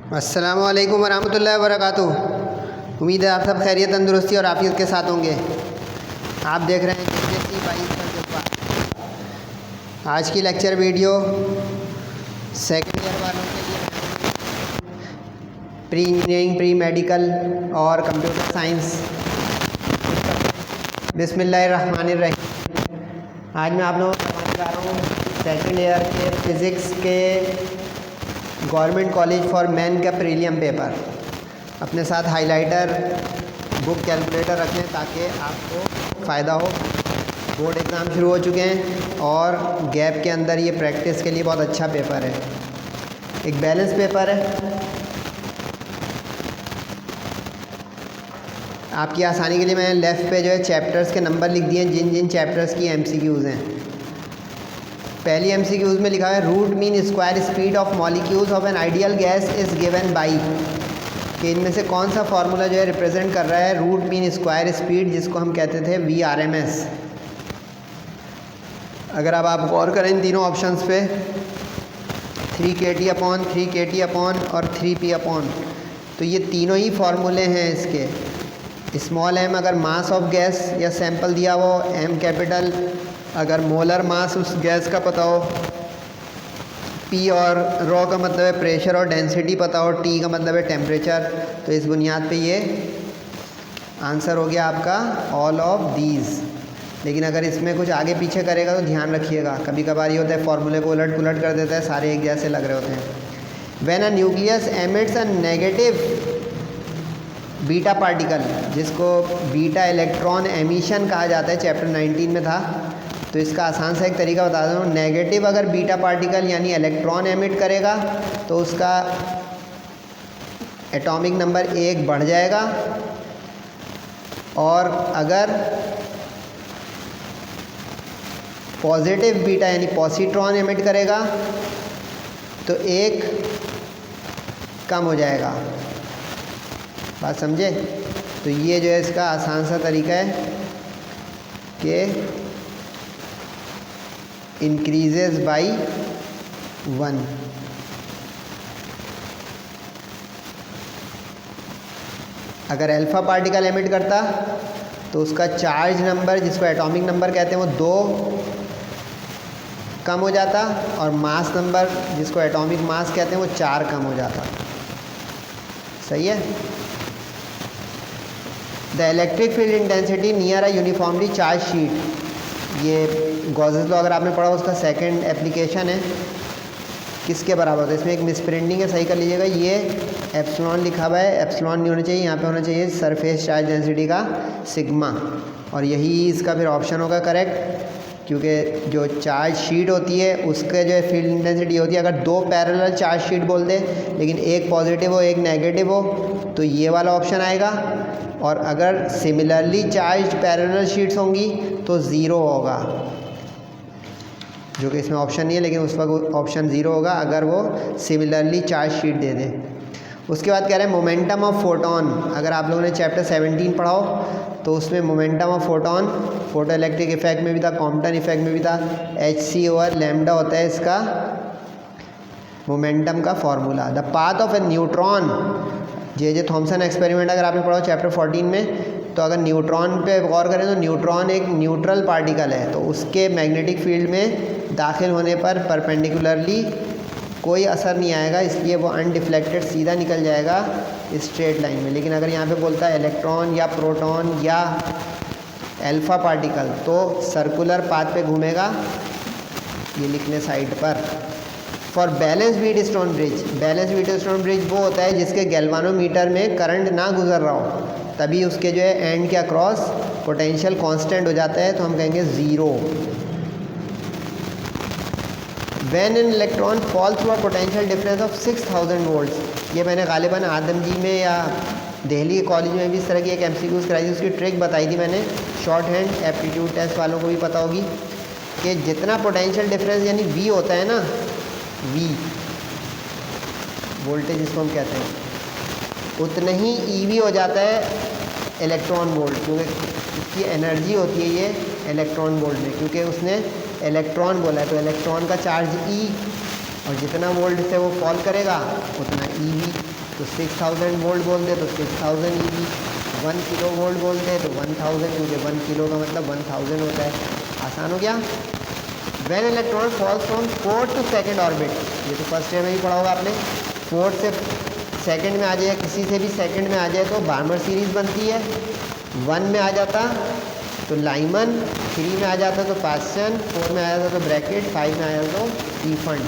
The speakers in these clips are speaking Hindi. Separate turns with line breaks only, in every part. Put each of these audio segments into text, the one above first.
अस्सलामु अलैकुम वरहमतुल्लाहि वबरकातुहू। उम्मीद है आप सब खैरियत, तंदुरुस्ती और आफियत के साथ होंगे। आप देख रहे हैं KCSE 22 का जुब्बा। आज की लेक्चर वीडियो सेकेंड ईयर वालों के लिए प्री इंजीनियरिंग, प्री मेडिकल और कंप्यूटर साइंस। बिस्मिल्लाहिर्रहमानिर्रहीम। आज मैं आप लोगों को बताने जा रहा हूँ सेकेंड ईयर के फ़िज़िक्स के गवर्नमेंट कॉलेज फॉर मैन का प्रीलियम पेपर। अपने साथ हाइलाइटर, बुक, कैलकुलेटर रखें ताकि आपको फ़ायदा हो। बोर्ड एग्ज़ाम शुरू हो चुके हैं और गैप के अंदर ये प्रैक्टिस के लिए बहुत अच्छा पेपर है। एक बैलेंस पेपर है। आपकी आसानी के लिए मैंने लेफ़्ट पे जो है चैप्टर्स के नंबर लिख दिए हैं, जिन जिन चैप्टर्स की MCQs हैं। पहली MCQs में लिखा है root mean square speed of molecules of an ideal gas is given by, कि इनमें से कौन सा फार्मूला जो है रिप्रेजेंट कर रहा है रूट मीन स्क्वायर स्पीड, जिसको हम कहते थे VRMS। अगर अब आप गौर करें इन तीनों ऑप्शंस पे 3kT/, 3kT/ और 3p/, तो ये तीनों ही फार्मूले हैं इसके। स्मॉल m अगर मास ऑफ गैस या सैंपल दिया हो, M कैपिटल अगर मोलर मास उस गैस का पता हो, P और रॉ का मतलब है प्रेशर और डेंसिटी पता हो, T का मतलब है टेम्परेचर। तो इस बुनियाद पे ये आंसर हो गया आपका ऑल ऑफ दीज। लेकिन अगर इसमें कुछ आगे पीछे करेगा तो ध्यान रखिएगा, कभी कभार ये होता है फार्मूले को उलट पुलट कर देता है, सारे एक जैसे लग रहे होते हैं। When a nucleus emits a negative beta particle, जिसको बीटा इलेक्ट्रॉन एमिशन कहा जाता है, चैप्टर 19 में था। तो इसका आसान सा एक तरीका बता दूँ। नेगेटिव अगर बीटा पार्टिकल यानी इलेक्ट्रॉन एमिट करेगा तो उसका एटॉमिक नंबर 1 बढ़ जाएगा, और अगर पॉजिटिव बीटा यानी पॉजिट्रॉन एमिट करेगा तो 1 कम हो जाएगा। बात समझे? तो ये जो है इसका आसान सा तरीका है कि इंक्रीजेस बाई 1। अगर अल्फ़ा पार्टिकल एमिट करता तो उसका चार्ज नंबर, जिसको एटॉमिक नंबर कहते हैं, वो 2 कम हो जाता, और मास नंबर, जिसको एटॉमिक मास कहते हैं, वो 4 कम हो जाता। सही है? The electric field intensity near a uniformly charge sheet, ये गॉसेस लॉ अगर आपने पढ़ा उसका सेकंड एप्लीकेशन है, किसके बराबर होता है? इसमें एक मिसप्रिंटिंग है, सही कर लीजिएगा। ये एप्सिलॉन लिखा हुआ है, एप्सिलॉन नहीं होना चाहिए, यहाँ पे होना चाहिए सरफेस चार्ज डेंसिटी का सिग्मा, और यही इसका फिर ऑप्शन होगा करेक्ट, क्योंकि जो चार्ज शीट होती है उसके जो है फील्ड इंटेंसिटी होती है। अगर 2 पैरेलल चार्ज शीट बोल दे लेकिन एक पॉजिटिव हो एक नेगेटिव हो तो ये वाला ऑप्शन आएगा, और अगर सिमिलरली चार्ज पैरेलल शीट्स होंगी तो 0 होगा, जो कि इसमें ऑप्शन नहीं है, लेकिन उस वक्त ऑप्शन 0 होगा अगर वो सिमिलरली चार्ज शीट दे दे। उसके बाद कह रहे हैं मोमेंटम ऑफ फोटोन। अगर आप लोगों ने चैप्टर 17 पढ़ा हो तो उसमें momentum of photon photo electric effect में भी था, कॉम्पटन इफेक्ट में भी था। hc/λ होता है इसका मोमेंटम का formula. The path of A neutron, J Thomson experiment अगर आपने पढ़ा हो चैप्टर 14 में, तो अगर न्यूट्रॉन पे गौर करें तो न्यूट्रॉन एक न्यूट्रल पार्टिकल है, तो उसके मैग्नेटिक फील्ड में दाखिल होने पर परपेंडिकुलरली कोई असर नहीं आएगा, इसलिए वो अनडिफ्लेक्टेड सीधा निकल जाएगा स्ट्रेट लाइन में। लेकिन अगर यहाँ पे बोलता है इलेक्ट्रॉन या प्रोटॉन या अल्फ़ा पार्टिकल तो सर्कुलर पाथ पे घूमेगा, ये लिखने साइड पर। For balance Wheatstone bridge, balance Wheatstone bridge वो होता है जिसके गैल्वानोमीटर में करंट ना गुजर रहा हो, तभी उसके जो है एंड के अक्रॉस पोटेंशियल कांस्टेंट हो जाता है, तो हम कहेंगे 0। When an electron fall through a potential difference of 6000 volts, ये मैंने गालिबन आदमजी में या दिल्ली कॉलेज में भी इस तरह की एक MCQs कराई थी, उसकी ट्रिक बताई थी मैंने, शॉर्ट हैंड एप्टीट्यूड टेस्ट वालों को भी पता होगी, कि जितना पोटेंशियल डिफरेंस यानी V होता है ना, V वोल्टेज जिसको हम कहते हैं, उतना ही EV हो जाता है इलेक्ट्रॉन वोल्ट, क्योंकि इसकी एनर्जी होती है ये इलेक्ट्रॉन वोल्ट में, क्योंकि उसने इलेक्ट्रॉन बोला है, तो इलेक्ट्रॉन का चार्ज E, और जितना वोल्ट से वो फॉल करेगा उतना EV तो 6000 वोल्ट बोलते तो 6000 EV, 1 किलो वोल्ट बोलते हैं तो 1000, क्योंकि 1 किलो का मतलब 1000 होता है। आसान हो गया। When electron falls from fourth to second orbit, ये तो फर्स्ट ईयर में भी पढ़ा होगा आपने, फोर्थ से सेकंड में आ जाए, किसी से भी सेकंड में आ जाए तो बार्मर सीरीज़ बनती है। 1 में आ जाता तो लाइमन, 3 में आ जाता तो पास्चन, 4 में आ जाता तो ब्रैकेट, 5 में आ जाता तो स्टीफन,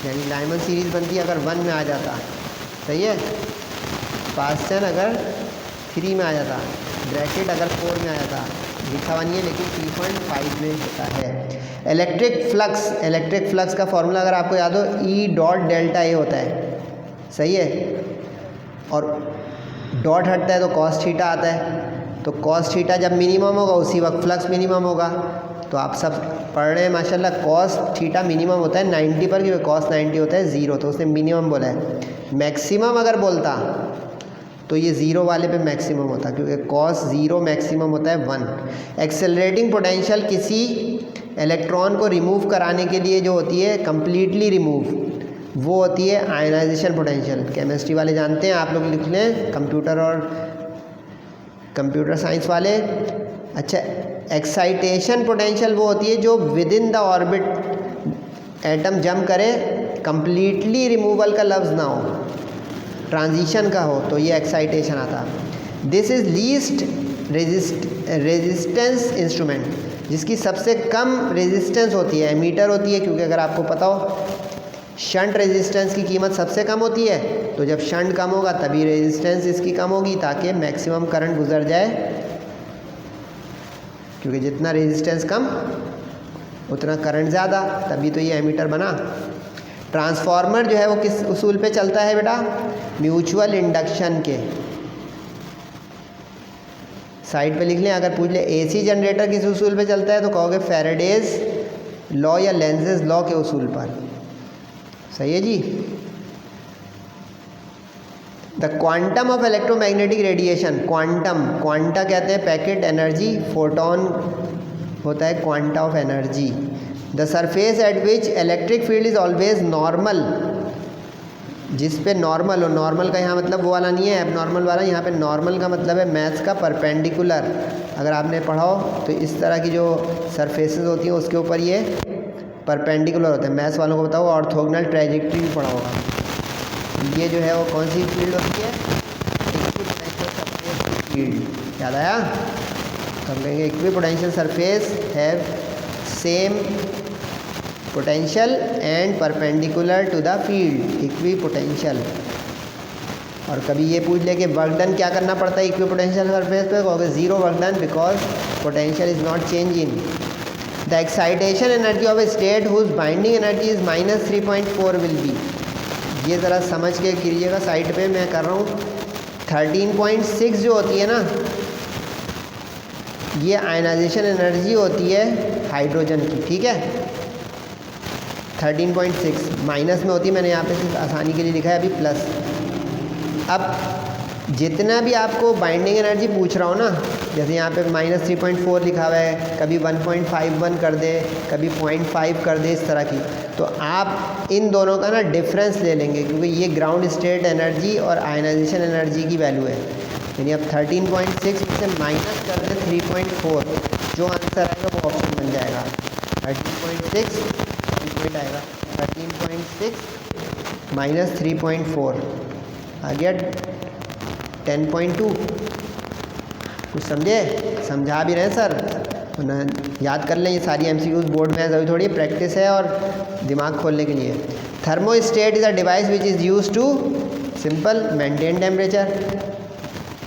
यानी लाइमन सीरीज़ बनती है अगर 1 में आ जाता। सही है। पास्चन अगर 3 में आ जाता, ब्रैकेट अगर 4 में आ जाता, लिखा हुआ नहीं है लेकिन स्टीफन 5 में होता है। इलेक्ट्रिक फ्लक्स का फॉर्मूला अगर आपको याद हो, ई डॉट डेल्टा ए होता है। सही है। और डॉट हटता है तो कॉस थीटा आता है, तो कॉस थीटा जब मिनिमम होगा उसी वक्त फ्लक्स मिनिमम होगा। तो आप सब पढ़ रहे हैं माशाल्लाह, कॉस थीटा मिनिमम होता है 90 पर, क्योंकि कॉस 90 होता है 0, तो उसने मिनिमम बोला है। मैक्सिमम अगर बोलता तो ये 0 वाले पे मैक्सिमम होता, क्योंकि कॉस 0 मैक्सिमम होता है 1। एक्सेलरेटिंग पोटेंशियल किसी इलेक्ट्रॉन को रिमूव कराने के लिए जो होती है, कंप्लीटली रिमूव, वो होती है आयनाइजेशन पोटेंशियल। केमिस्ट्री वाले जानते हैं, आप लोग लिख लें, कंप्यूटर और कंप्यूटर साइंस वाले। अच्छा, एक्साइटेशन पोटेंशियल वो होती है जो with in the orbit atom jump करे, कंप्लीटली रिमूवल का लफ्ज़ ना हो, ट्रांजिशन का हो, तो ये एक्साइटेशन आता। This is least resistance instrument, जिसकी सबसे कम रेजिस्टेंस होती है, एमीटर होती है, क्योंकि अगर आपको पता हो शंट रेजिस्टेंस की कीमत सबसे कम होती है, तो जब शंट कम होगा तभी रेजिस्टेंस इसकी कम होगी, ताकि मैक्सिमम करंट गुजर जाए, क्योंकि जितना रेजिस्टेंस कम उतना करंट ज़्यादा, तभी तो ये एमीटर बना। ट्रांसफार्मर जो है वो किस उसूल पे चलता है बेटा? म्यूचुअल इंडक्शन के। साइड पे लिख लें, अगर पूछ ले एसी जनरेटर किस उसूल पे चलता है तो कहोगे फैराडेज लॉ या लेंजेस लॉ के उसूल पर। सही है जी। The quantum of electromagnetic radiation, quanta कहते हैं पैकेट एनर्जी, फोटोन होता है quanta of energy. The surface at which electric field is always normal, जिस पे नॉर्मल हो, नॉर्मल का यहाँ मतलब वो वाला नहीं है एबनॉर्मल वाला, यहाँ पे नॉर्मल का मतलब है मैथ्स का परपेंडिकुलर। अगर आपने पढ़ा हो तो इस तरह की जो सरफेसेस होती हैं उसके ऊपर ये परपेंडिकुलर होते हैं। मैथ्स वालों को बताओ, ऑर्थोगोनल ट्रैजेक्टरी भी पढ़ा होगा। ये जो है वो कौन सी फील्ड होती है? Equipotential surface field. याद आया? कर लेंगे। Equipotential surface have same potential and perpendicular to the field, equipotential. और कभी ये पूछ ले कि वर्क डन क्या करना पड़ता है इक्विपोटेंशियल सरफेस पे, कहोगे 0 work done, because potential is not changing. The excitation energy of a state whose binding energy is -3.4 will be. ये ज़रा समझ के कीजिएगा, साइड पे मैं कर रहा हूँ। 13.6 जो होती है ना, ये आयनाइजेशन एनर्जी होती है हाइड्रोजन की, ठीक है। 13.6 माइनस में होती है, मैंने यहाँ पे सिर्फ आसानी के लिए लिखा है अभी प्लस। अब जितना भी आपको बाइंडिंग एनर्जी पूछ रहा हूँ ना, जैसे यहाँ पे -3.4 लिखा हुआ है, कभी 1.51 कर दे, कभी 0.5 कर दे, इस तरह की, तो आप इन दोनों का ना डिफरेंस ले लेंगे, क्योंकि ये ग्राउंड स्टेट एनर्जी और आयनाइजेशन एनर्जी की वैल्यू है। यानी अब 13.6 से माइनस कर दे 3.4, जो आंसर आएगा वो ऑप्शन बन जाएगा 13.6, पॉइंट आएगा 13.6 माइनस 3.4 आ गया 10.2। कुछ समझे? समझा भी रहे सर, ना याद कर लें, ये सारी MCQs बोर्ड में अभी थोड़ी प्रैक्टिस है और दिमाग खोलने के लिए। Thermostat is a device which is use to simple maintain temperature.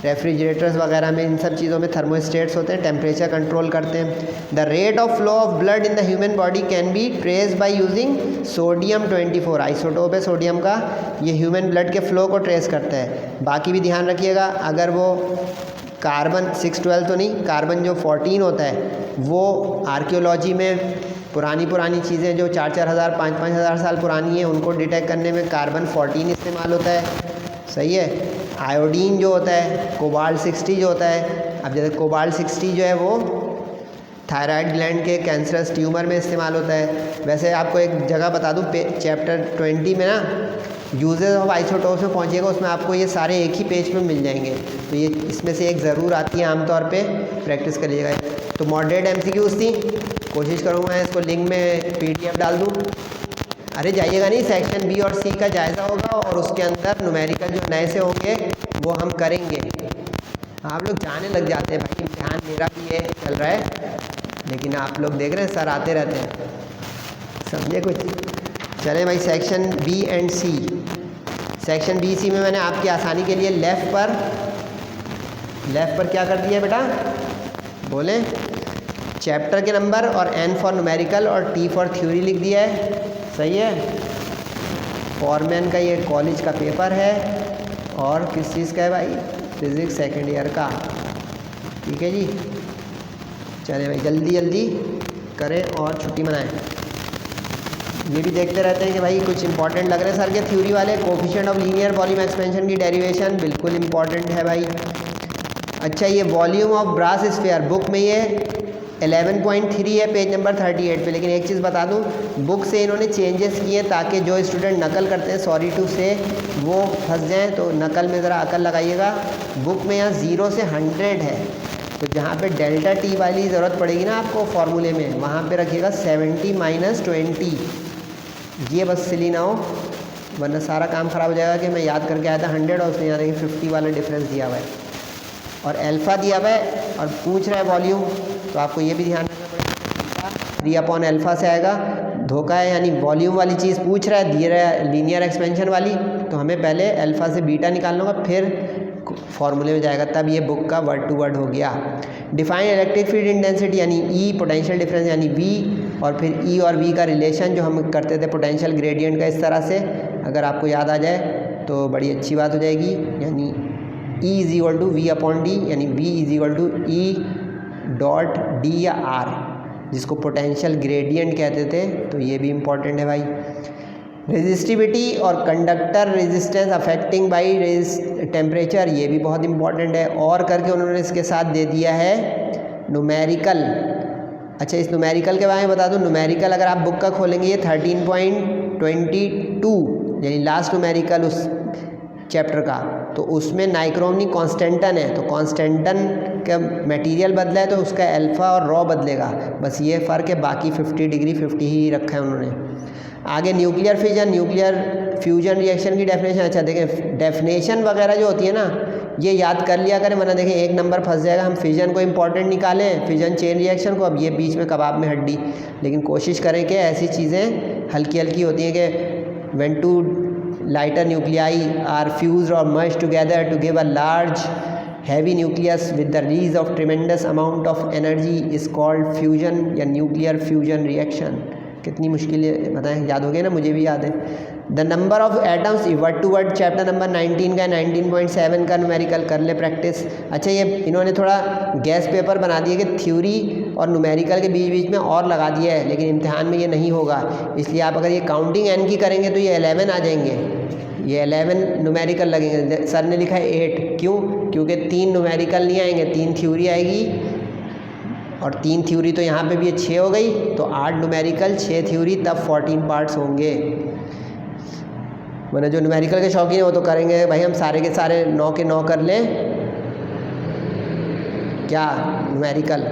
Refrigerators वगैरह में इन सब चीज़ों में थर्मोस्टेट्स होते हैं, टेम्परेचर कंट्रोल करते हैं। The rate of flow of blood in the human body can be trace by using sodium 24, isotope है सोडियम का, ये ह्यूमन ब्लड के फ्लो को ट्रेस करता है। बाकी भी ध्यान रखिएगा, अगर वो कार्बन 612 तो नहीं, कार्बन जो 14 होता है वो आर्कियोलॉजी में पुरानी चीज़ें जो 4-4 हज़ार 5-5 हज़ार साल पुरानी हैं उनको डिटेक्ट करने में कार्बन 14 इस्तेमाल होता है। सही है। आयोडीन जो होता है, कोबाल्ट 60 जो होता है, अब जैसे कोबाल्ट 60 जो है वो थायराइड ग्लैंड के कैंसरस ट्यूमर में इस्तेमाल होता है। वैसे आपको एक जगह बता दूं, चैप्टर 20 में ना यूजेस ऑफ आइसोटोप्स में पहुंचिएगा, उसमें आपको ये सारे एक ही पेज पे मिल जाएंगे। तो ये इसमें से एक ज़रूर आती है आमतौर पे, प्रैक्टिस करिएगा। तो मॉडरेट एमसीक्यूज थी, कोशिश करूँगा मैं इसको लिंक में PDF डाल दूँ। अरे जाइएगा नहीं, सेक्शन बी और सी का जायज़ा होगा और उसके अंदर न्यूमेरिकल जो नए से होंगे वो हम करेंगे। आप लोग जाने लग जाते हैं भाई, इम्तिहान मेरा भी ये चल रहा है, लेकिन आप लोग देख रहे हैं सर आते रहते हैं, समझे कुछ। चलें भाई, section B and C. Section B C में मैंने आपकी आसानी के लिए लेफ़्ट पर क्या कर दिया बेटा, बोलें, चैप्टर के नंबर और N फॉर न्यूमेरिकल और T फॉर थ्योरी लिख दिया है। सही है। फॉरमैन का ये कॉलेज का पेपर है और किस चीज़ का है भाई, फिज़िक्स सेकेंड ईयर का। ठीक है जी, चलें भाई जल्दी जल्दी करें और छुट्टी मनाएं। ये भी देखते रहते हैं कि भाई कुछ इंपॉर्टेंट लग रहे हैं सर के थ्योरी वाले। Coefficient of linear volume expansion की डेरिवेशन बिल्कुल इंपॉर्टेंट है भाई। अच्छा, ये volume of brass sphere book में ये 11.3 है पेज नंबर 38 पे। लेकिन एक चीज़ बता दूं, बुक से इन्होंने चेंजेस किए ताकि जो स्टूडेंट नकल करते हैं, सॉरी टू से, वो फंस जाएं। तो नकल में ज़रा अकल लगाइएगा। बुक में यहाँ 0 से 100 है, तो जहाँ पे डेल्टा टी वाली ज़रूरत पड़ेगी ना आपको फॉर्मूले में, वहाँ पे रखिएगा 70 - 20। ये बस सिली ना हो, वरना सारा काम ख़राब हो जाएगा कि मैं याद करके आया था 100 और उसने यहाँ देखिए 50 वाला डिफरेंस दिया हुआ है और अल्फ़ा दिया हुआ है और पूछ रहा है वॉल्यूम। तो आपको ये भी ध्यान रखना पड़ेगा, 3/अल्फ़ा से आएगा। धोखा है, यानी वॉल्यूम वाली चीज़ पूछ रहा है, दिए रहा है लीनियर एक्सपेंशन वाली, तो हमें पहले अल्फ़ा से बीटा निकालना होगा, फिर फॉर्मूले में जाएगा, तब ये बुक का वर्ड टू वर्ड हो गया। डिफाइन इलेक्ट्रिक फील्ड इंटेंसिटी यानी ई, पोटेंशियल डिफरेंस यानी वी, और फिर ई और वी का रिलेशन जो हम करते थे पोटेंशियल ग्रेडियंट का, इस तरह से अगर आपको याद आ जाए तो बड़ी अच्छी बात हो जाएगी। यानी E = V/D, यानी V = E.D या R, जिसको पोटेंशियल ग्रेडियंट कहते थे। तो ये भी इम्पॉर्टेंट है भाई। रेजिस्टिविटी और conductor resistance affecting by temperature, ये भी बहुत इंपॉर्टेंट है। और करके उन्होंने इसके साथ दे दिया है न्यूमेरिकल। अच्छा, इस न्यूमेरिकल के बारे में बता दूं, न्यूमेरिकल अगर आप बुक का खोलेंगे ये 13.22 यानी लास्ट न्यूमेरिकल उस चैप्टर का, तो उसमें नाइक्रोमनी कॉन्स्टेंटन है। तो कॉन्स्टेंटन का मटेरियल बदला है तो उसका अल्फ़ा और रॉ बदलेगा, बस ये फ़र्क है। बाकी 50 डिग्री 50 ही रखा है उन्होंने। आगे nuclear fission, nuclear fusion reaction की डेफिनेशन। अच्छा देखें, डेफिनेशन वगैरह जो होती है ना, ये याद कर लिया करें, वरना देखें एक नंबर फंस जाएगा। हम फिजन को इंपॉर्टेंट निकालें, फिजन चेन रिएक्शन को, अब ये बीच में कबाब में हड्डी। लेकिन कोशिश करें कि ऐसी चीज़ें हल्की हल्की होती हैं कि when two lighter nuclei are fused or merged together to give a large heavy nucleus with the release of tremendous amount of energy is called fusion या nuclear fusion reaction। कितनी मुश्किल है बताएं, याद हो गया ना, मुझे भी याद है। The number of atoms word to word chapter number 19 का 19.7 का न्यूमेरिकल कर ले प्रैक्टिस। अच्छा, ये इन्होंने थोड़ा गैस पेपर बना दिया कि थ्योरी और न्यूमेरिकल के बीच बीच में और लगा दिया है, लेकिन इम्तिहान में ये नहीं होगा। इसलिए आप अगर ये काउंटिंग एन की करेंगे तो ये 11 आ जाएंगे, ये 11 न्यूमेरिकल लगेंगे। सर ने लिखा है 8, क्यों? क्योंकि 3 न्यूमेरिकल नहीं आएंगे, 3 थ्योरी आएगी और 3 थ्योरी तो यहाँ पे भी 6 हो गई, तो 8 न्यूमेरिकल 6 थ्योरी, तब 14 पार्ट्स होंगे। वरना जो न्यूमेरिकल के शौकीन है वो तो करेंगे भाई हम सारे के सारे 9 के 9 कर लें क्या न्यूमेरिकल।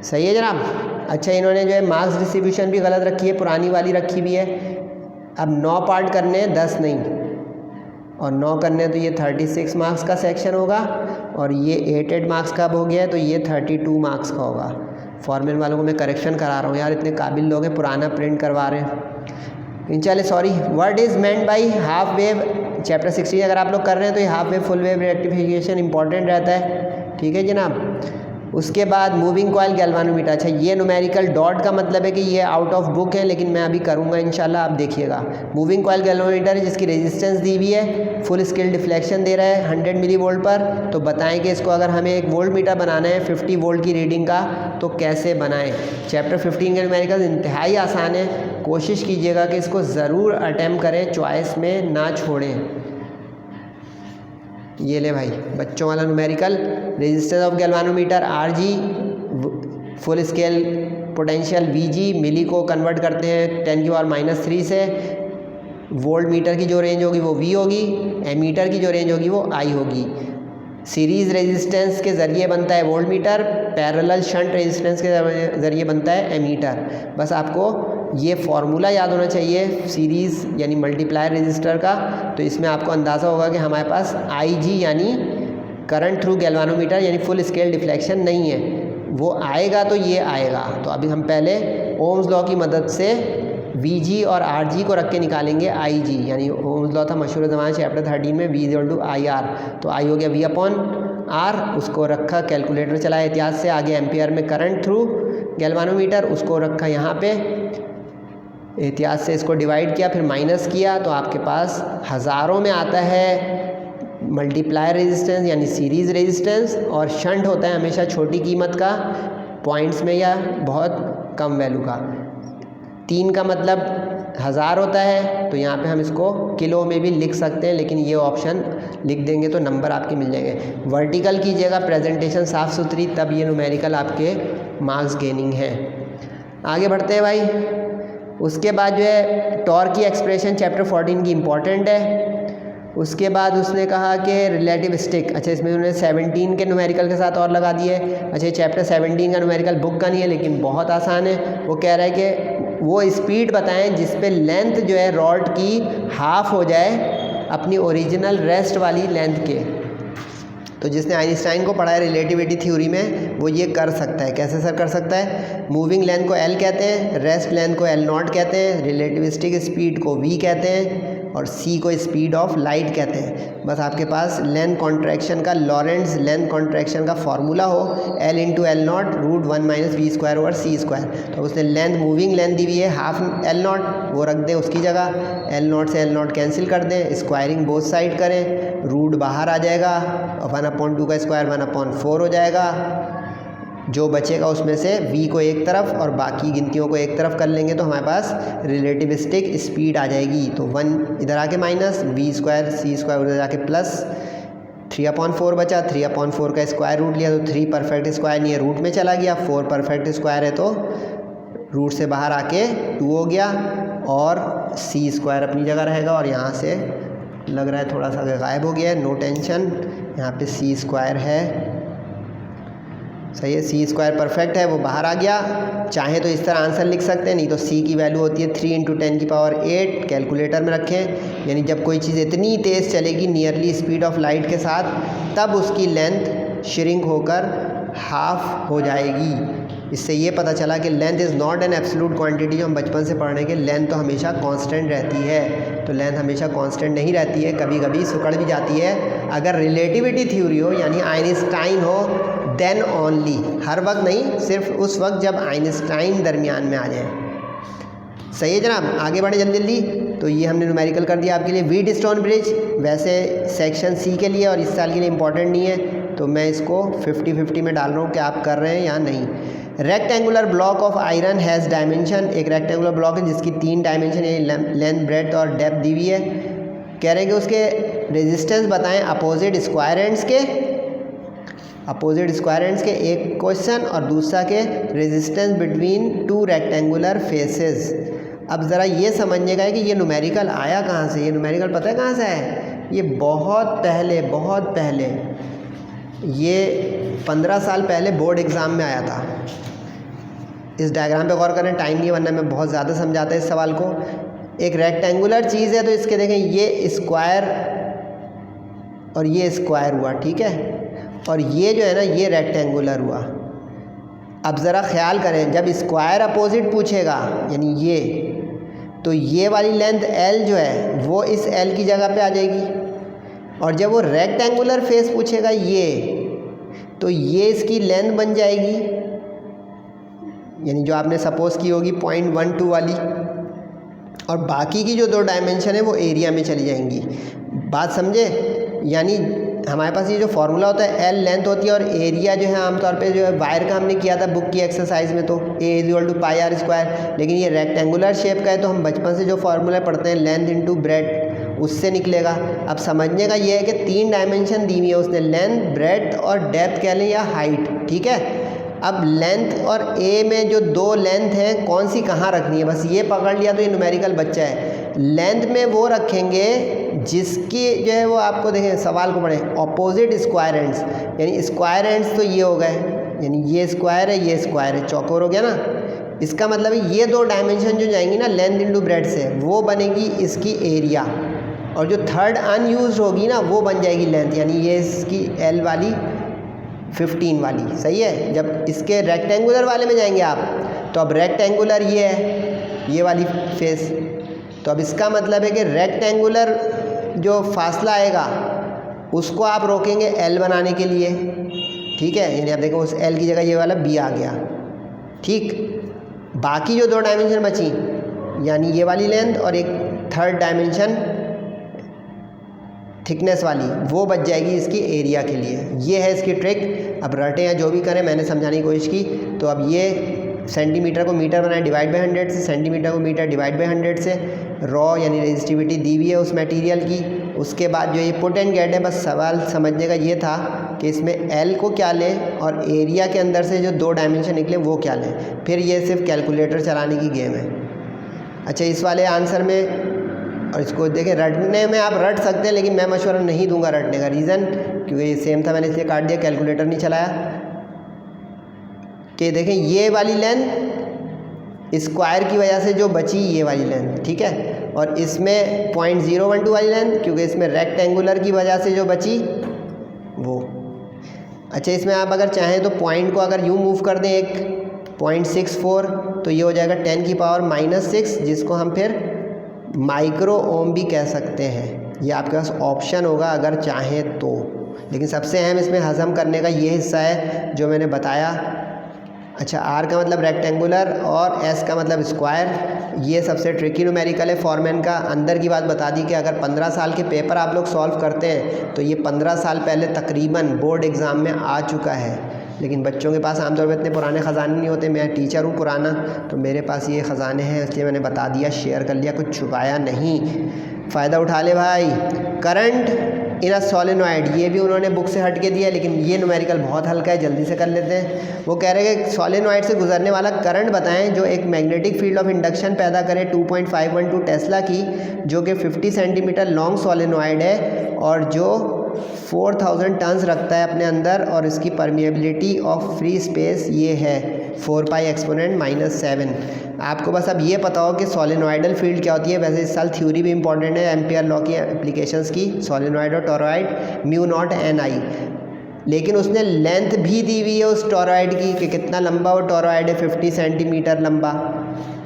सही है जनाब। अच्छा, इन्होंने जो है मार्क्स डिस्ट्रीब्यूशन भी गलत रखी है, पुरानी वाली रखी हुई है। अब 9 पार्ट करने हैं, 10 नहीं, और 9 करने तो ये 36 मार्क्स का सेक्शन होगा, और ये 8 मार्क्स का हो गया है तो ये 32 मार्क्स का होगा। फॉर्मल वालों को मैं करेक्शन करा रहा हूँ यार, इतने काबिल लोग हैं, पुराना प्रिंट करवा रहे हैं। चले sorry. What is meant by half wave, chapter 16 अगर आप लोग कर रहे हैं तो ये half wave full wave rectification important रहता है। ठीक है जनाब। उसके बाद मूविंग कॉइल गैल्वानोमीटर। अच्छा, ये न्यूमेरिकल डॉट का मतलब है कि ये आउट ऑफ बुक है, लेकिन मैं अभी करूँगा इंशाल्लाह, आप देखिएगा। मूविंग कॉइल गैल्वानोमीटर है जिसकी रेजिस्टेंस दी हुई है, फुल स्केल डिफ्लेक्शन दे रहा है 100 मिली वोल्ट पर। तो बताएं कि इसको अगर हमें एक वोल्ट मीटर बनाना है 50 वोल्ट की रीडिंग का, तो कैसे बनाएं। चैप्टर 15 के न्यूमेरिकल इंतहाई आसान है, कोशिश कीजिएगा कि इसको ज़रूर अटैम्प्ट करें, चॉइस में ना छोड़ें। ये ले भाई बच्चों वाला numerical, resistance of galvanometer RG, full scale potential Vg, मिली को कन्वर्ट करते हैं 10⁻³ से, वोल्ट मीटर की जो रेंज होगी वो V होगी, एमीटर की जो रेंज होगी वो I होगी। सीरीज़ रेजिस्टेंस के ज़रिए बनता है volt meter, parallel shunt resistance के ज़रिए बनता है एमीटर। बस आपको ये फार्मूला याद होना चाहिए सीरीज़ यानी मल्टीप्लायर रेजिस्टर का। तो इसमें आपको अंदाज़ा होगा कि हमारे पास IG यानी करंट थ्रू गैल्वानोमीटर यानी फुल स्केल डिफ्लेक्शन नहीं है, वो आएगा तो ये आएगा। तो अभी हम पहले ओम्स लॉ की मदद से Vg और Rg को रख के निकालेंगे Ig, यानी ओम्स लॉ था मशहूर ज़माना चैप्टर 13 में, V = IR। तो I हो गया V/R, उसको रखा कैलकुलेटर चलाया एहतियात से, आगे एम्पियर में करंट थ्रू गैल्वानोमीटर, उसको रखा यहाँ पे एहतियात से, इसको डिवाइड किया, फिर माइनस किया, तो आपके पास हज़ारों में आता है मल्टीप्लायर रेजिस्टेंस यानी सीरीज़ रेजिस्टेंस, और शंट होता है हमेशा छोटी कीमत का, पॉइंट्स में या बहुत कम वैल्यू का। 3 का मतलब 1000 होता है, तो यहाँ पे हम इसको किलो में भी लिख सकते हैं, लेकिन ये ऑप्शन लिख देंगे तो नंबर आपके मिल जाएंगे। वर्टिकल कीजिएगा प्रेजेंटेशन साफ़ सुथरी, तब ये न्यूमेरिकल आपके मार्क्स गेनिंग है। आगे बढ़ते हैं भाई। उसके बाद जो है टॉर्क की एक्सप्रेशन चैप्टर 14 की इम्पॉर्टेंट है। उसके बाद उसने कहा कि रिलेटिव स्टिक, अच्छा इसमें उन्होंने 17 के न्यूमेरिकल के साथ और लगा दिए। अच्छा चैप्टर 17 का न्यूमेरिकल बुक का नहीं है, लेकिन बहुत आसान है। वो कह रहा है कि वो स्पीड बताएं जिस पे लेंथ जो है रॉड की हाफ हो जाए अपनी ओरिजिनल रेस्ट वाली लेंथ के। तो जिसने आइंस्टाइन को पढ़ा है रिलेटिविटी थ्योरी में, वो ये कर सकता है। कैसे सर कर सकता है? मूविंग लेंथ को L कहते हैं, रेस्ट लेंथ को L0 कहते हैं, रिलेटिविस्टिक स्पीड को V कहते हैं, और C को स्पीड ऑफ लाइट कहते हैं। बस आपके पास लेंथ कॉन्ट्रैक्शन का, लॉरेंट्ज़ लेंथ कॉन्ट्रैक्शन का फार्मूला हो L × L0 √1 - v²/c²। तो उसने लेंथ, मूविंग लेंथ दी हुई है हाफ L0, वो रख दें उसकी जगह, L0 से L0 कैंसिल कर दें, स्क्वायरिंग बोथ साइड करें, रूट बाहर आ जाएगा, 1/2 का स्क्वायर 1/4 हो जाएगा। जो बचेगा उसमें से V को एक तरफ और बाकी गिनतियों को एक तरफ कर लेंगे तो हमारे पास रिलेटिविस्टिक स्पीड आ जाएगी। तो 1 इधर आके माइनस, v² c² उधर जाके प्लस, 3/4 बचा, 3/4 का स्क्वायर रूट लिया तो 3 परफेक्ट स्क्वायर नहीं है, रूट में चला गया, 4 परफेक्ट स्क्वायर है तो रूट से बाहर आके 2 हो गया, और c² अपनी जगह रहेगा, और यहाँ से लग रहा है थोड़ा सा गायब हो गया है, नो टेंशन, यहाँ पे c² है, सही है, c² परफेक्ट है, वो बाहर आ गया। चाहे तो इस तरह आंसर लिख सकते हैं, नहीं तो c की वैल्यू होती है 3 × 10⁸, कैलकुलेटर में रखें। यानी जब कोई चीज़ इतनी तेज़ चलेगी नियरली स्पीड ऑफ लाइट के साथ, तब उसकी लेंथ श्रिंक होकर हाफ हो जाएगी। इससे ये पता चला कि length is not an absolute quantity. जो हम बचपन से पढ़ रहे हैं कि लेंथ तो हमेशा कांस्टेंट रहती है, तो लेंथ हमेशा कांस्टेंट नहीं रहती है, कभी कभी सिकुड़ भी जाती है। अगर रिलेटिविटी थ्योरी हो यानी आइंस्टाइन हो, देन ओनली, हर वक्त नहीं, सिर्फ उस वक्त जब आइंस्टाइन दरमियान में आ जाए। सही है जनाब, आगे बढ़े जल्दी जल्दी। तो ये हमने न्यूमेरिकल कर दिया आपके लिए। व्हीटस्टोन ब्रिज वैसे सेक्शन C के लिए और इस साल के लिए इम्पॉर्टेंट नहीं है, तो मैं इसको 50-50 में डाल रहा हूँ कि आप कर रहे हैं या नहीं। Rectangular block of iron has dimension, एक रेक्टेंगुलर ब्लॉक है जिसकी 3 डायमेंशन यानी लेंथ, ब्रेड्थ और डेप्थ दी हुई है। कह रहे हैं कि उसके रेजिस्टेंस बताएं अपोजिट स्क्वायर एंड्स के, अपोजिट स्क्वायर एंड्स के एक क्वेश्चन, और दूसरा के रेजिस्टेंस बिटवीन 2 रेक्टेंगुलर फेसेस। अब ज़रा ये समझिएगा है कि ये न्यूमेरिकल आया कहाँ से। ये न्यूमेरिकल पता है कहाँ से है? ये बहुत पहले ये 15 साल पहले बोर्ड एग्ज़ाम में आया था। इस डायग्राम पे गौर करें, टाइम नहीं है वरना मैं बहुत ज़्यादा समझाता इस सवाल को। एक रेक्टेंगुलर चीज़ है तो इसके देखें, ये स्क्वायर और ये स्क्वायर हुआ, ठीक है, और ये जो है ना ये रेक्टेंगुलर हुआ। अब ज़रा ख्याल करें, जब स्क्वायर अपोजिट पूछेगा यानी ये, तो ये वाली लेंथ L जो है वो इस L की जगह पे आ जाएगी, और जब वो रेक्टेंगुलर फेस पूछेगा ये, तो ये इसकी लेंथ बन जाएगी, यानी जो आपने सपोज की होगी 0.12 वाली, और बाकी की जो 2 डायमेंशन है वो एरिया में चली जाएंगी। बात समझे? यानी हमारे पास ये जो फार्मूला होता है L लेंथ होती है और एरिया जो है आमतौर पे जो है वायर का हमने किया था बुक की एक्सरसाइज में, तो A = πr²। लेकिन ये रेक्टेंगुलर शेप का है तो हम बचपन से जो फार्मूला पढ़ते हैं लेंथ × ब्रेड्थ, उससे निकलेगा। अब समझने का ये है कि 3 डायमेंशन दी हुई है उसने, लेंथ, ब्रेड्थ और डेप्थ कह लें या हाइट, ठीक है। अब लेंथ और ए में जो दो लेंथ हैं कौन सी कहाँ रखनी है, बस ये पकड़ लिया तो ये न्यूमेरिकल बच्चा है। लेंथ में वो रखेंगे जिसकी जो है वो आपको देखें सवाल को पढ़ें ऑपोजिट स्क्वायर एंड्स, यानी स्क्वायर एंड्स तो ये हो गए, यानी ये स्क्वायर है ये स्क्वायर है, चौकोर हो गया ना। इसका मतलब है ये दो डायमेंशन जो जाएंगी ना लेंथ इंटू ब्रेड्थ से, वो बनेगी इसकी एरिया, और जो थर्ड अनयूज्ड होगी ना वो बन जाएगी लेंथ, यानी ये इसकी एल वाली 15 वाली। सही है। जब इसके रेक्टेंगुलर वाले में जाएंगे आप, तो अब रेक्टेंगुलर ये है ये वाली फेस, तो अब इसका मतलब है कि रेक्टेंगुलर जो फासला आएगा उसको आप रोकेंगे एल बनाने के लिए। ठीक है, यानी आप देखो उस एल की जगह ये वाला बी आ गया। ठीक, बाकी जो दो डायमेंशन बची, यानी ये वाली लेंथ और एक थर्ड डायमेंशन थिकनेस वाली, वो बच जाएगी इसकी एरिया के लिए। ये है इसकी ट्रिक। अब रटें या जो भी करें, मैंने समझाने की कोशिश की। तो अब ये सेंटीमीटर को मीटर बनाए डिवाइड बाई 100 से, सेंटीमीटर को मीटर डिवाइड बाई 100 से, रॉ यानी रेजिस्टिविटी दी हुई है उस मटेरियल की। उसके बाद जो ये पुट एंड गेट है, बस सवाल समझने का ये था कि इसमें एल को क्या लें और एरिया के अंदर से जो दो डायमेंशन निकले वो क्या लें, फिर ये सिर्फ कैलकुलेटर चलाने की गेम है। अच्छा, इस वाले आंसर में और इसको देखें, रटने में आप रट सकते हैं, लेकिन मैं मशवरा नहीं दूंगा रटने का। रीज़न क्योंकि ये सेम था, मैंने इसलिए काट दिया, कैलकुलेटर नहीं चलाया। कि देखें ये वाली लेंथ स्क्वायर की वजह से जो बची ये वाली लेंथ, ठीक है, और इसमें 0.012 वाली लेंथ क्योंकि इसमें रेक्टेंगुलर की वजह से जो बची वो। अच्छा, इसमें आप अगर चाहें तो पॉइंट को अगर यूँ मूव कर दें एक 0.64, तो ये हो जाएगा 10⁻⁻6, जिसको हम फिर माइक्रो ओम भी कह सकते हैं। ये आपके पास ऑप्शन होगा अगर चाहें तो, लेकिन सबसे अहम इसमें हज़म करने का ये हिस्सा है जो मैंने बताया। अच्छा, आर का मतलब रेक्टेंगुलर और एस का मतलब स्क्वायर। ये सबसे ट्रिकी न्यूमेरिकल है फॉरमैन का। अंदर की बात बता दी कि अगर 15 साल के पेपर आप लोग सॉल्व करते हैं तो ये 15 साल पहले तकरीबन बोर्ड एग्ज़ाम में आ चुका है, लेकिन बच्चों के पास आमतौर पर इतने पुराने ख़जाने नहीं होते। मैं टीचर हूँ पुराना, तो मेरे पास ये ख़जाने हैं, इसलिए मैंने बता दिया, शेयर कर लिया, कुछ छुपाया नहीं। फ़ायदा उठा ले भाई। करंट इन अ सोलेनॉइड, ये भी उन्होंने बुक से हट के दिया, लेकिन ये न्यूमेरिकल बहुत हल्का है, जल्दी से कर लेते हैं। वो कह रहे हैं कि सोलेनॉइड से गुजरने वाला करंट बताएं जो एक मैग्नेटिक फील्ड ऑफ इंडक्शन पैदा करे 2.512 टेस्ला की, जो कि 50 सेंटीमीटर लॉन्ग सोलेनॉइड है और जो 4000 टन्स रखता है अपने अंदर, और इसकी परमिएबिलिटी ऑफ फ्री स्पेस ये है 4π एक्सपोनेंट -7। आपको बस अब ये पता हो कि सोलेनॉइडल फील्ड क्या होती है। वैसे इस साल थ्योरी भी इंपॉर्टेंट है एम्पियर लॉ की एप्लीकेशंस की, सोलेनॉइड और टॉरॉइड μ0 Ni। लेकिन उसने लेंथ भी दी हुई है उस टॉरॉइड की कि कितना लंबा वो टॉरॉइड है, 50 सेंटीमीटर लंबा।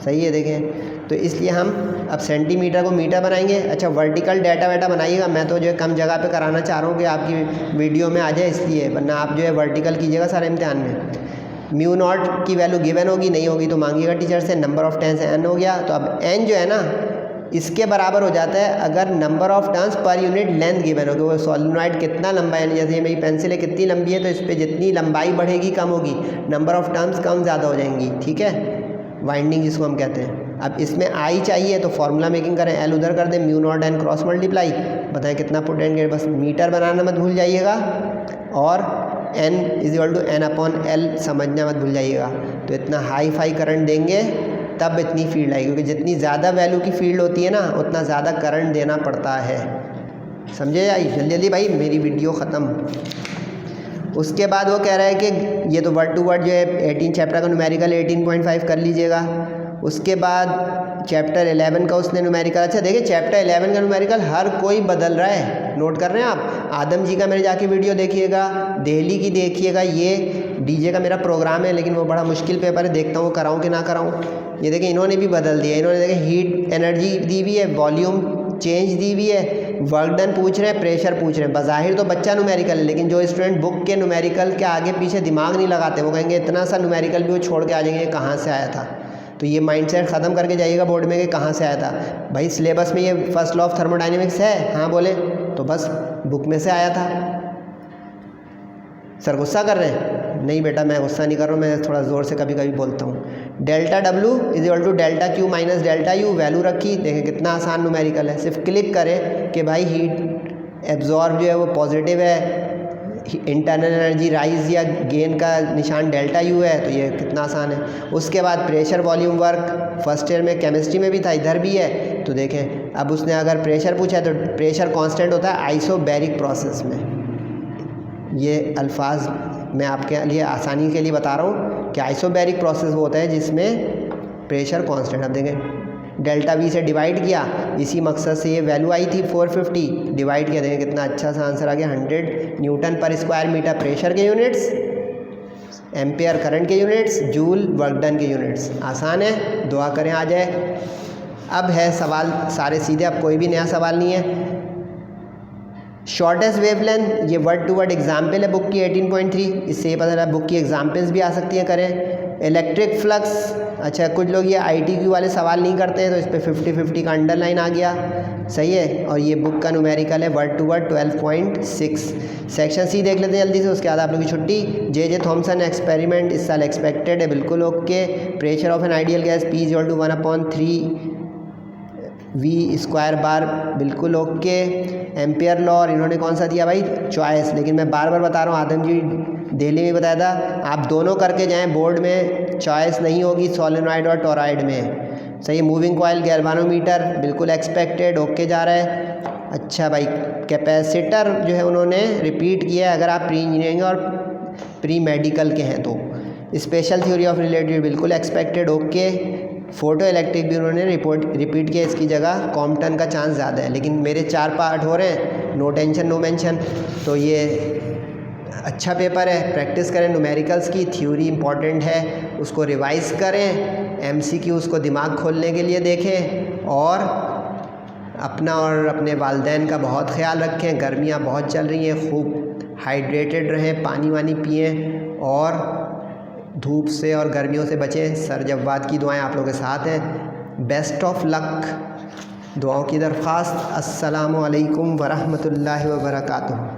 सही है, देखें, तो इसलिए हम अब सेंटीमीटर को मीटर बनाएंगे। अच्छा, वर्टिकल डाटा वाटा बनाइएगा, मैं तो जो है कम जगह पे कराना चाह रहा हूँ कि आपकी वीडियो में आ जाए, इसलिए, वरना आप जो है वर्टिकल कीजिएगा सारे इम्तिहान में। μ0 की वैल्यू गिवन होगी, नहीं होगी तो मांगिएगा टीचर से। नंबर ऑफ टर्न्स n हो गया, तो अब n जो है ना इसके बराबर हो जाता है अगर number of turns per unit length given होगी। वो सोलेनॉइड कितना लंबा है, जैसे ये मेरी पेंसिल है कितनी लंबी है, तो इस पर जितनी लंबाई बढ़ेगी कम होगी, नंबर ऑफ टर्न्स कम ज़्यादा हो जाएंगी। ठीक है, वाइंडिंग जिसको हम कहते हैं। अब इसमें आई चाहिए तो फार्मूला मेकिंग करें, एल उधर कर दें, μ0 n क्रॉस मल्टीप्लाई, बताएं कितना पुट एंड गेट, बस मीटर बनाना मत भूल जाइएगा, और n = n/L समझना मत भूल जाइएगा। तो इतना हाई फाई करंट देंगे तब इतनी फील्ड आएगी, क्योंकि जितनी ज़्यादा वैल्यू की फील्ड होती है ना उतना ज़्यादा करंट देना पड़ता है। समझे आई? जल्दी जल्दी भाई, मेरी वीडियो ख़त्म। उसके बाद वो कह रहा है कि ये तो वर्ड टू वर्ड जो है 18 चैप्टर का न्यूमेरिकल 18.5 कर लीजिएगा। उसके बाद चैप्टर 11 का उसने न्यूमेरिकल, अच्छा देखिए चैप्टर 11 का न्यूमेरिकल हर कोई बदल रहा है, नोट कर रहे हैं आप। आदम जी का मेरे जाके वीडियो देखिएगा, दिल्ली की देखिएगा, ये डीजे का मेरा प्रोग्राम है, लेकिन वो बड़ा मुश्किल पेपर है, देखता हूँ कराऊँ कि ना कराऊँ। ये देखें इन्होंने भी बदल दिया, इन्होंने देखें हीट एनर्जी दी हुई है, वॉल्यूम चेंज दी हुई है, वर्क डन पूछ रहे हैं, प्रेशर पूछ रहे हैं। बज़ाहिर तो बच्चा न्यूमेरिकल है, लेकिन जो स्टूडेंट बुक के न्यूमेरिकल के आगे पीछे दिमाग नहीं लगाते, वो कहेंगे इतना सा न्यूमेरिकल भी वो छोड़ के आ जाएंगे कहाँ से आया था। तो ये माइंडसेट ख़त्म करके जाइएगा बोर्ड में कि कहाँ से आया था। भाई सिलेबस में ये फर्स्ट लॉ ऑफ थर्मोडाइनमिक्स है, हाँ बोले तो बस बुक में से आया था। सर गुस्सा कर रहे हैं? नहीं बेटा, मैं गुस्सा नहीं कर रहा हूँ, मैं थोड़ा ज़ोर से कभी कभी बोलता हूँ। Delta W = delta Q - delta U value रखी, देखें कितना आसान न्यूमेरिकल है। सिर्फ क्लिक करें कि भाई हीट एब्जॉर्ब जो है वो पॉजिटिव है, इंटरनल एनर्जी राइज या गेन का निशान डेल्टा यू है, तो ये कितना आसान है। उसके बाद pressure volume work first year में केमिस्ट्री में भी था, इधर भी है। तो देखें अब उसने अगर प्रेशर पूछा है तो प्रेशर कांस्टेंट होता है आइसोबैरिक प्रोसेस में। ये अल्फाज मैं आपके लिए आसानी के लिए बता रहा हूँ कि आइसोबैरिक प्रोसेस वो होता है जिसमें प्रेशर कांस्टेंट। अब देखें डेल्टा वी से डिवाइड किया, इसी मकसद से ये वैल्यू आई थी 450, डिवाइड किया, देखें कितना अच्छा सा आंसर आ गया 100 न्यूटन पर स्क्वायर मीटर प्रेशर के यूनिट्स, एम्पेयर करंट के यूनिट्स, जूल वर्क डन के यूनिट्स। आसान है, दुआ करें आ जाए। अब है सवाल सारे सीधे, अब कोई भी नया सवाल नहीं है। शॉर्टेस्ट वेवलेंथ, ये वर्ड टू वर्ड एग्जाम्पल है बुक की 18.3, इससे ये पता चला बुक की एग्जाम्पल्स भी आ सकती हैं करें। इलेक्ट्रिक फ्लक्स, अच्छा कुछ लोग ये ITQ वाले सवाल नहीं करते हैं तो इस पर 50-50 का अंडरलाइन आ गया, सही है। और ये बुक का न्यूमेरिकल है word to word 12.6। Section C देख लेते हैं जल्दी से, उसके बाद आप लोग की छुट्टी। जे थॉमसन एक्सपेरिमेंट इस साल एक्सपेक्टेड है, बिल्कुल okay. Pressure of an ideal gas P=1/3 V² बार, बिल्कुल ओके। एम्पियर लॉ, और इन्होंने कौन सा दिया भाई, चॉइस। लेकिन मैं बार बार बता रहा हूँ, आदम जी दिल्ली में बताया था आप दोनों करके जाएं, बोर्ड में चॉइस नहीं होगी सोलेनॉइड और टोरॉइड में, सही। मूविंग कॉइल गैल्वानोमीटर, बिल्कुल एक्सपेक्टेड, ओके जा रहा है। अच्छा भाई कैपेसिटर जो है उन्होंने रिपीट किया है, अगर आप प्री इंजीनियरिंग और प्री मेडिकल के हैं तो। स्पेशल थ्योरी ऑफ रिलेटिविटी बिल्कुल एक्सपेक्टेड, ओके। फोटो इलेक्ट्रिक भी उन्होंने रिपीट किया, इसकी जगह कॉम्पटन का चांस ज़्यादा है, लेकिन मेरे 4 पार्ट हो रहे हैं, नो टेंशन नो मेंशन। तो ये अच्छा पेपर है, प्रैक्टिस करें न्यूमेरिकल्स की, थ्योरी इंपॉर्टेंट है, उसको रिवाइज़ करें, MCQ उसको दिमाग खोलने के लिए देखें, और अपना और अपने वालिदैन का बहुत ख्याल रखें। गर्मियाँ बहुत चल रही हैं, खूब हाइड्रेटेड रहें, पानी वानी पिएं, और धूप से और गर्मियों से बचें। सर जव्वाद की दुआएं आप लोगों के साथ हैं। बेस्ट ऑफ लक, दुआओं की दरख्वास्त। अस्सलामु अलैकुम वरहमतुल्लाहि वबरकातुहू।